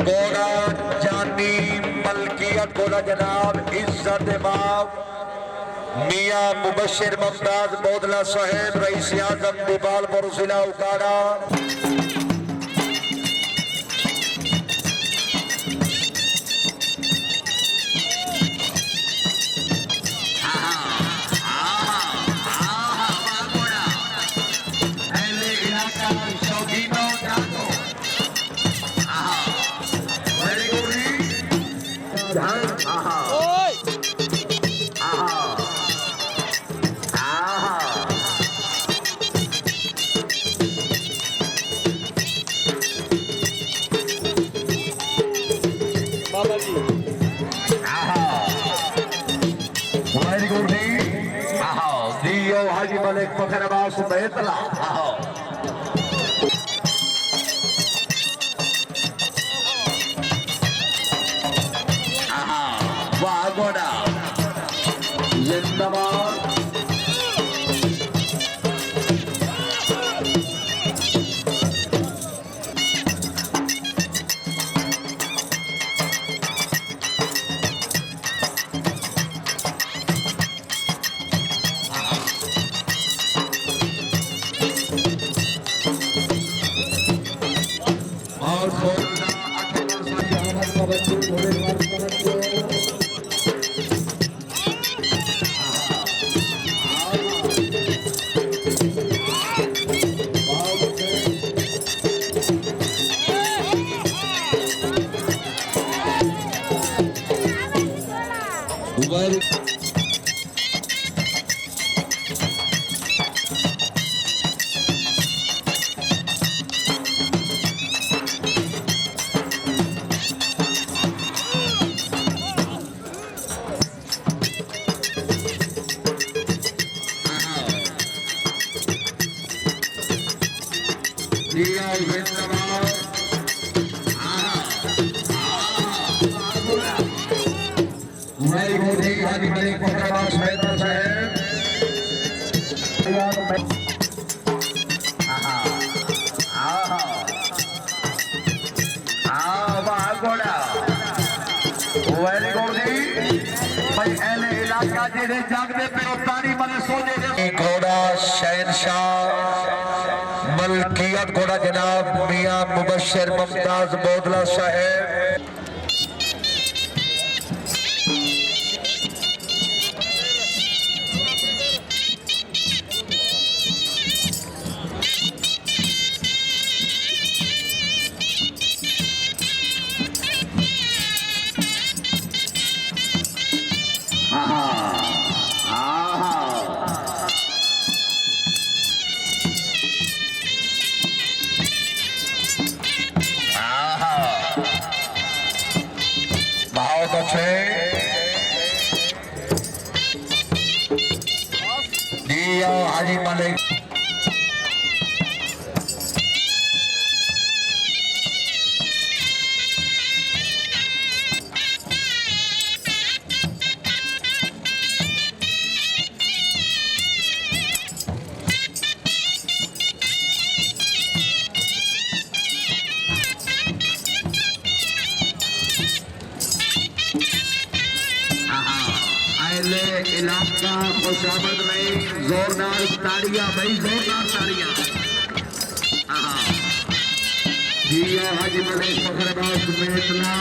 घोड़ा जानी मलकियत घोड़ा जनाब इज्जत बाब मियां मुबशिर मुमताज बोदला साहेब रईस आजम गोपालपुर जिला उकाड़ा। हाजी मलिक फखर अब्बास बेतला वाह घोड़ा जिंदाबाद। घोड़ा शहनशाह मलकियत घोड़ा जनाब मियां मुबशिर मुमताज बोदला साहेब। हाजी मलिक इलाका खुशामद में जोरदार ताड़ियां भाई, जोरदार ताड़ियां। जी हाजी मलिक फखर अब्बास बेतला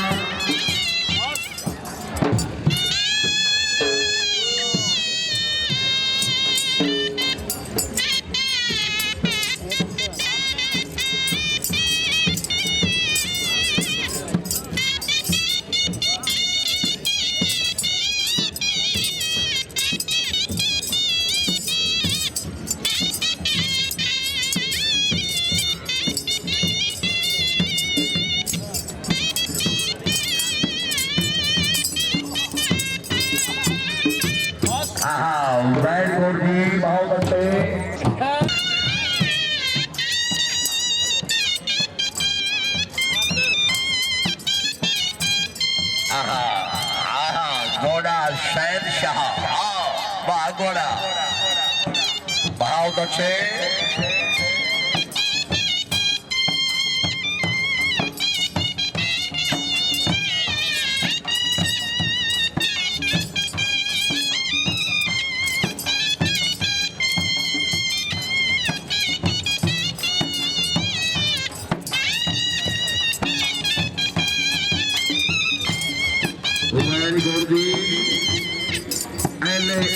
बहुत अच्छे घोड़ा शहनशाह वाह घोड़ा बहुत अच्छे।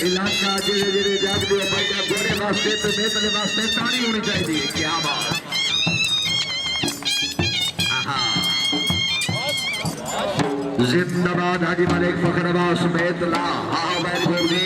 इलाका धीरे धीरे जागते हो भाई गोरे वास्ते तो बेतले वास्ते ताड़ी होनी चाहिए। क्या बात, जिंदाबाद हाजी मलिक फखर अब्बास बेतला। वेरी गुड जी।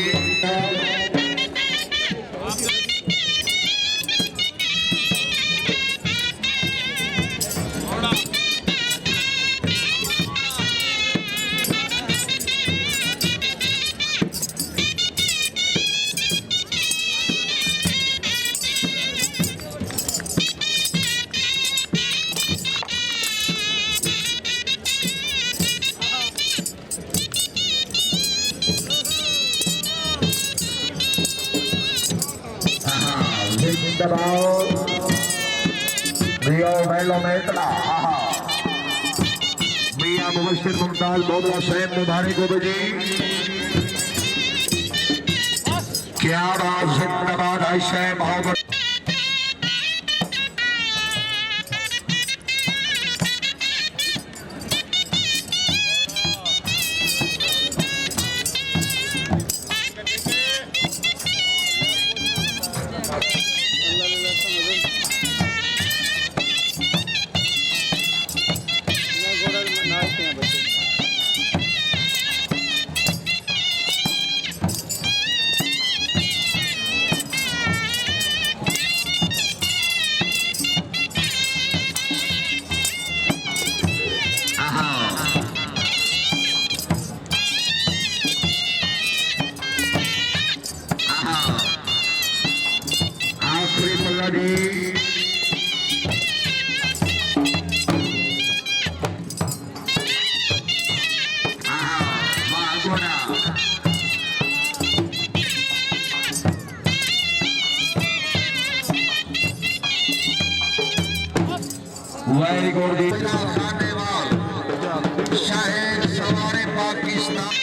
मियां मुबश्शिर मुमताज बोदला साहब मुबारक हो जी। क्या बात, जिंदाबाद आयशा मोहम्मद। वेरी गुड जी। शाहिद सवारे पाकिस्तान।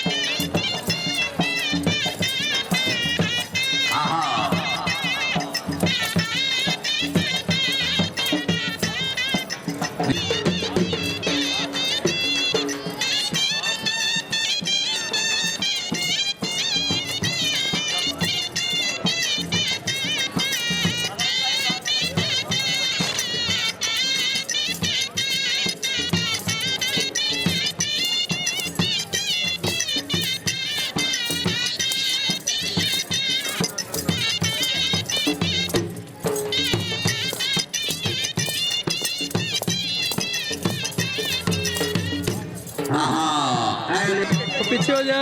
पीछे हो जा।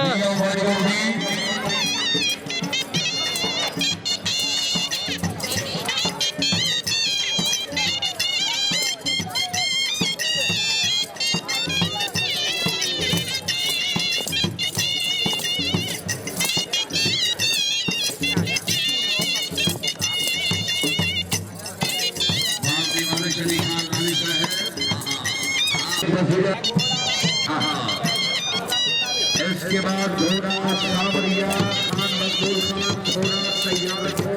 इसके बाद घोड़ा सावरिया खान मजदूर खान घोड़ा तैयार रखो।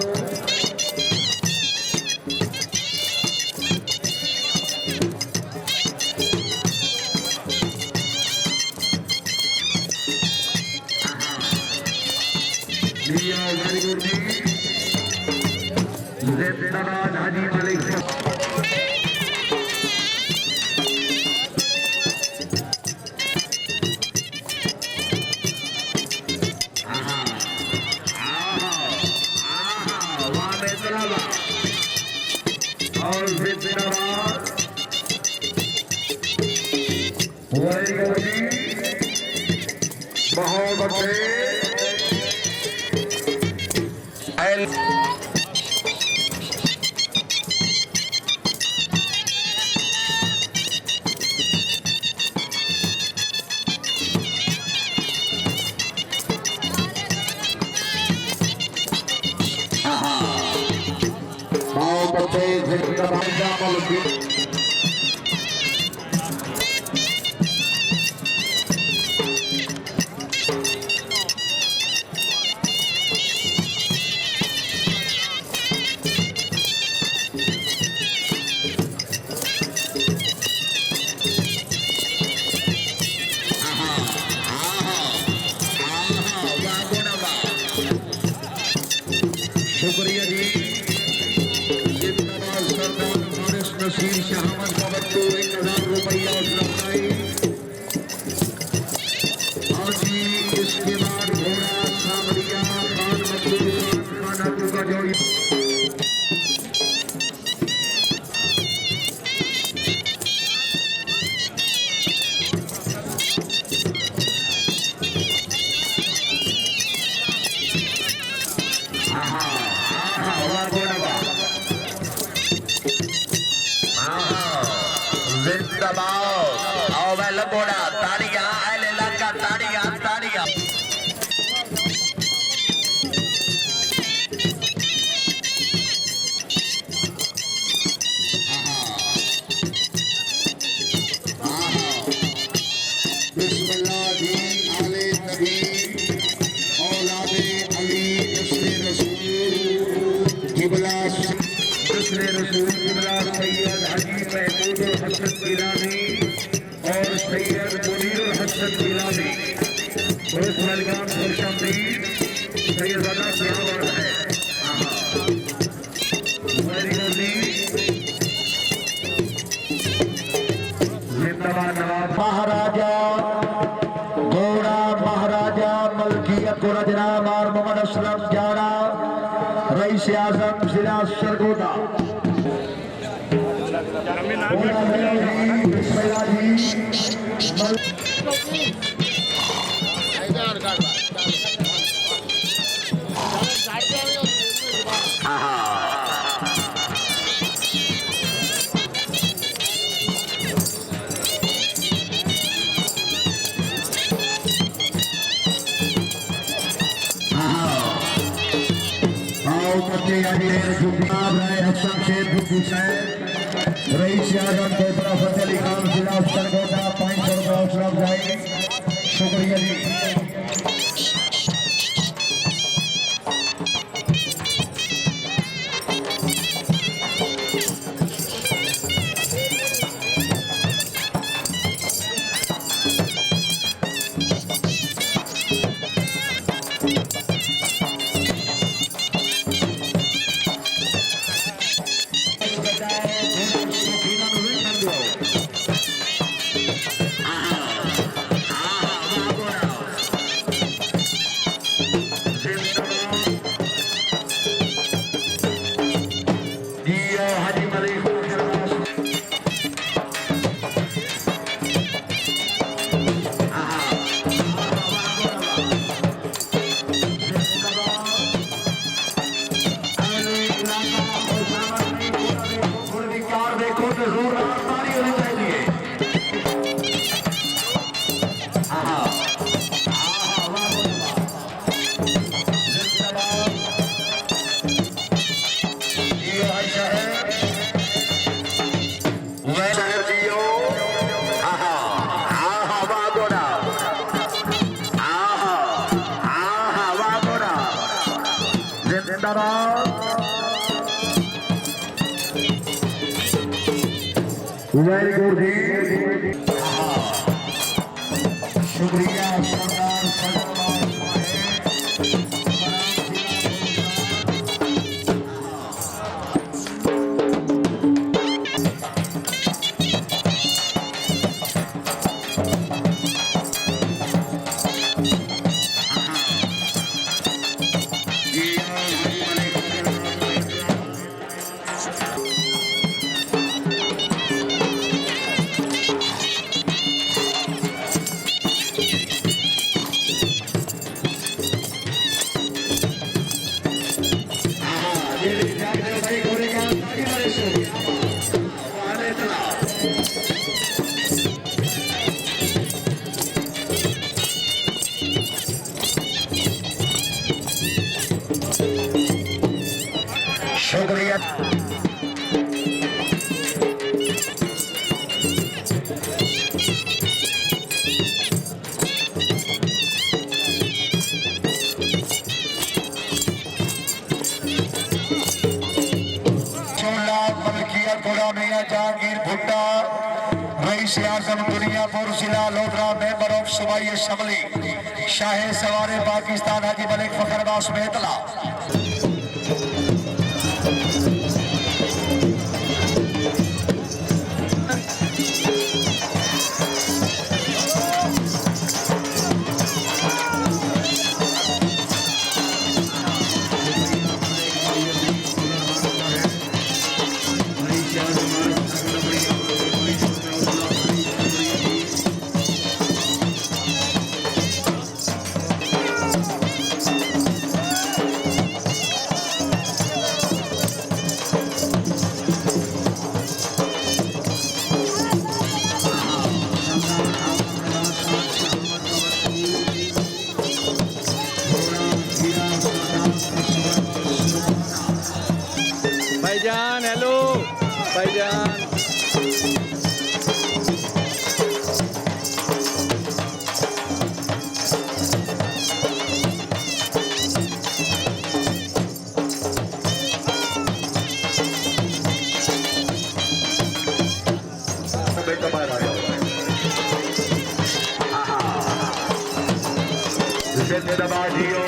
वेरी गुड जी। जिंदाबाद हाजी मलिक। और जिंदाबाद बहुत अच्छे। बहुत अच्छे जिंदाबाद जामल की। रुपया उसराई। और जी इसके बाद घोड़ा सामरिया खान मजदूर खाना का जोड़ी। और सैयद मुनीरुल हसन गिलानी पुरुष मलगाम खुर्शमदीद सैयदना ब्यावर है। महाराजा घोड़ा महाराजा मलकियत को जनाब और मोहम्मद असलम जाना रईस आजम जिला सरगोदा। रईस आजम कोपरा फतेह अली खान जिला सरगोदा 500 रुपया उपलब्ध जाएगी। शुक्रिया जी। वेरी गुड जी। शुक्रिया सरदार शुक्रिया। जहांगीर भुट्टा रईस आजम दुनियापुर जिला लोधरा मेंबर ऑफ सूबाई असम्बली शाह सवारे पाकिस्तान हाजी मलिक फखर अब्बास मेहतला। मुर्शिद नवाजियों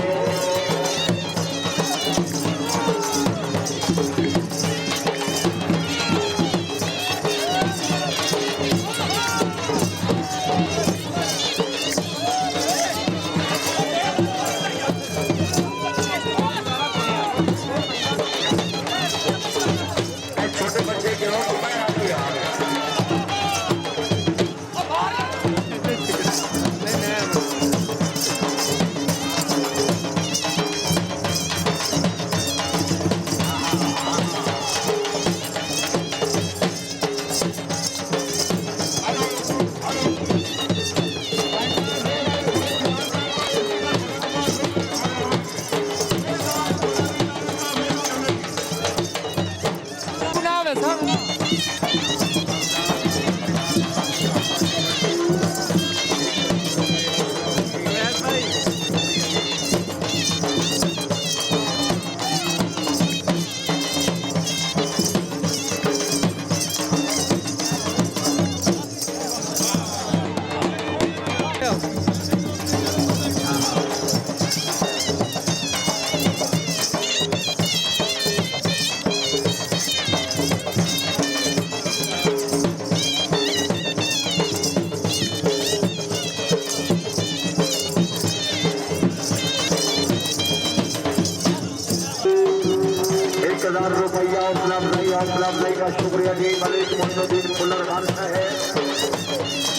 रुपया हौसला अफजाई का शुक्रिया जी। मलिक मोइनुद्दीन फुल्लर खान साहब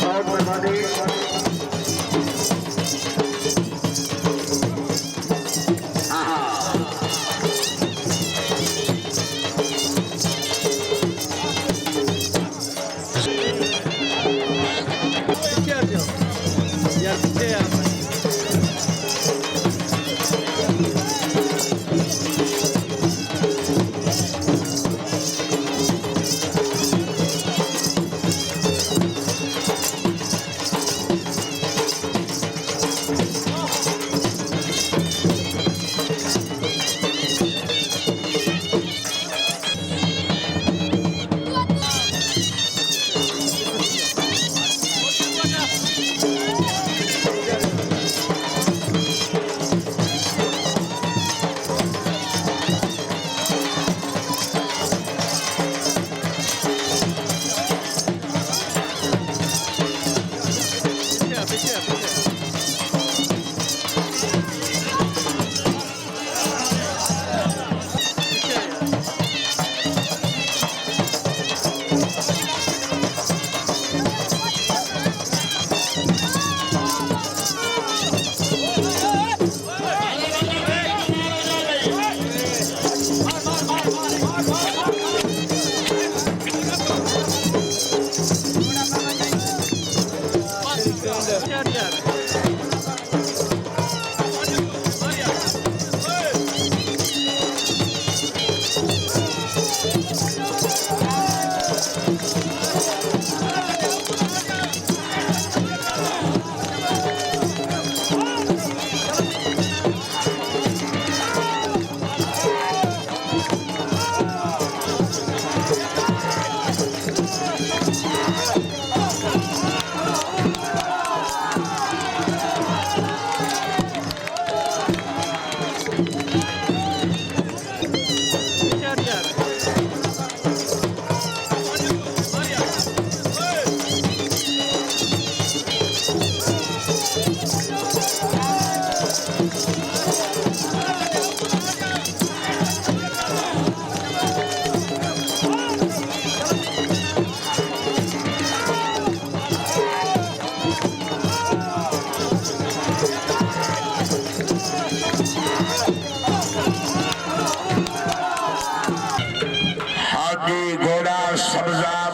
बहुत मेहरबानी।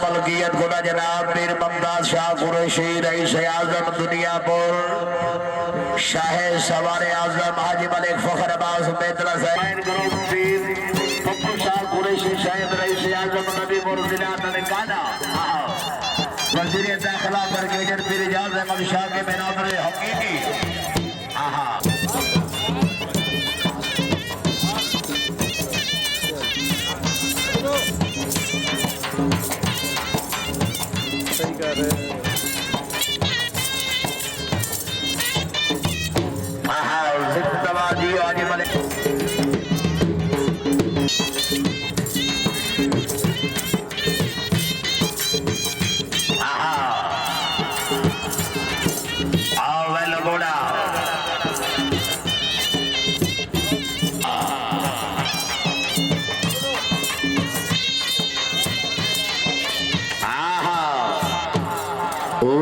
मलकियत खुदा जनाब मीर ममताज शाह कुरैशी रईस आजम दुनियापुर शाह सवार आजम हाजी मलिक फखर अब्बास बेतला साहब ग्रुप पीर पप्पू शाह कुरैशी साहब रईस आजम नबीपुर जिला ननकाना वजीर दाखिला ब्रिगेडियर पीर इजाज अहमद शाह के बेनादर हकीकी आहा आओ वेलो घोड़ा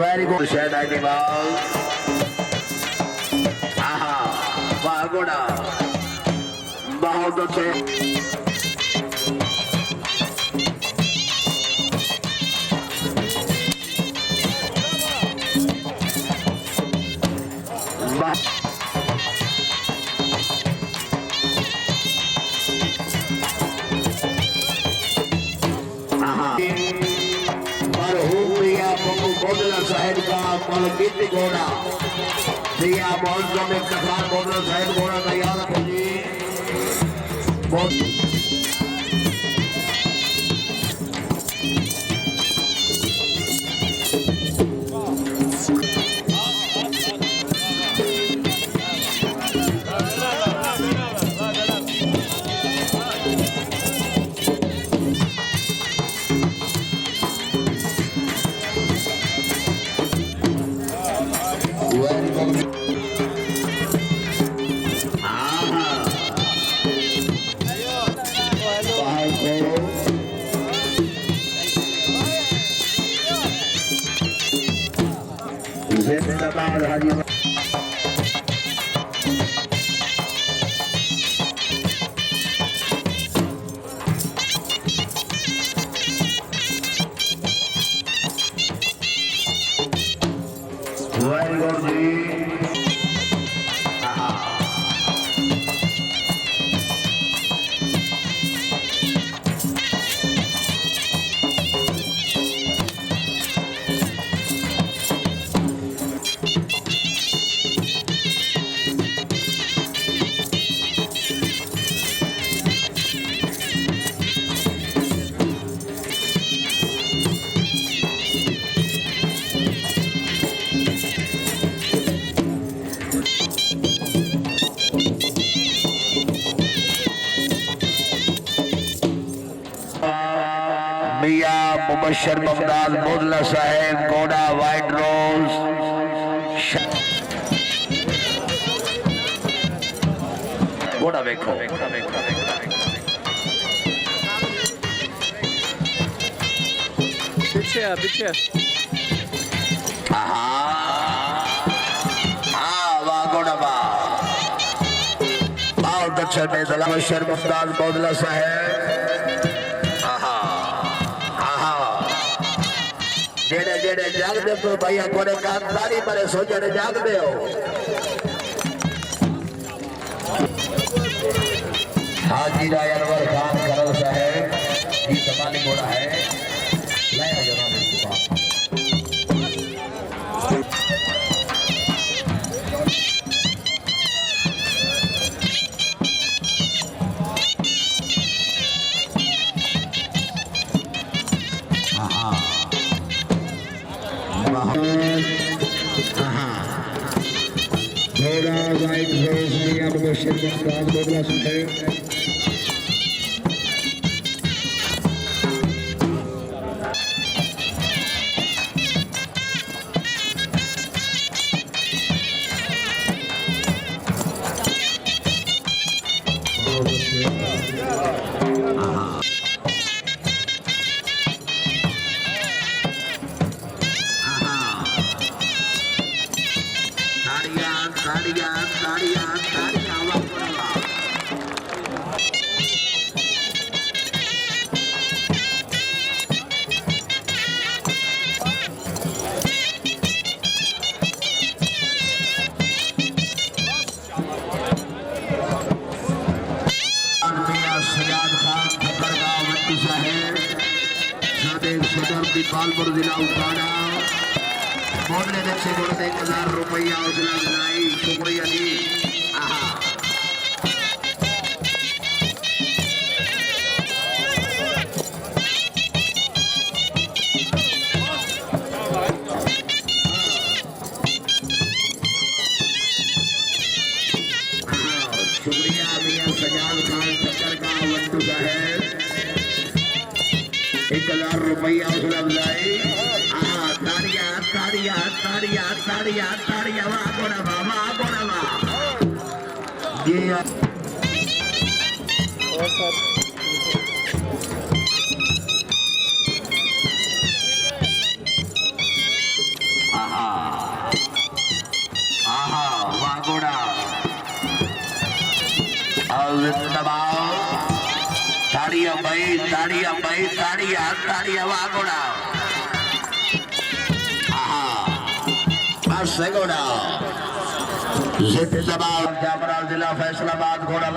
वेरी गुड शेड एनिमल आहा वाह घोड़ा बहुत अच्छे साहेब का मलकीती घोड़ा दिया मौसम में कफार बोल साहेब घोड़ा तैयार रखो जी मुबशर ममदाद बोदला साहेब घोड़ा वाइट रोज घोड़ा देखो पीछे पीछे वाह घोड़ा वाह बहुत अच्छा मैदान मुबशर ममदाद बोदला साहेब जेड़े जेड़े जाग दे तो भैया कोने कांतारी परे सोचने जाग दे हो हाजी रायनवर खान करल साहेब ये तमाली घोड़ा है लाया जनाब घोड़ा वाइट रोज मियां मुबशर ममदाद बोदला साहेब दीपालपुर जिला उकाड़ा बोलने से बोलते 1000 रुपया हौसला अफजाई शुक्रिया जी शुक्रिया मियां सजाद खान चक्कर का वंटू साहेब 1000 रुपया हौसला अफजाई ताड़ियां ताड़ियां ताड़िया ताड़िया ताड़िया वाह गोड़ा ये वागोड़ा दबाओ ताड़िया भाई ताड़िया वागोड़ा बस गोड़ा जिला फैसलाबाद घोड़ा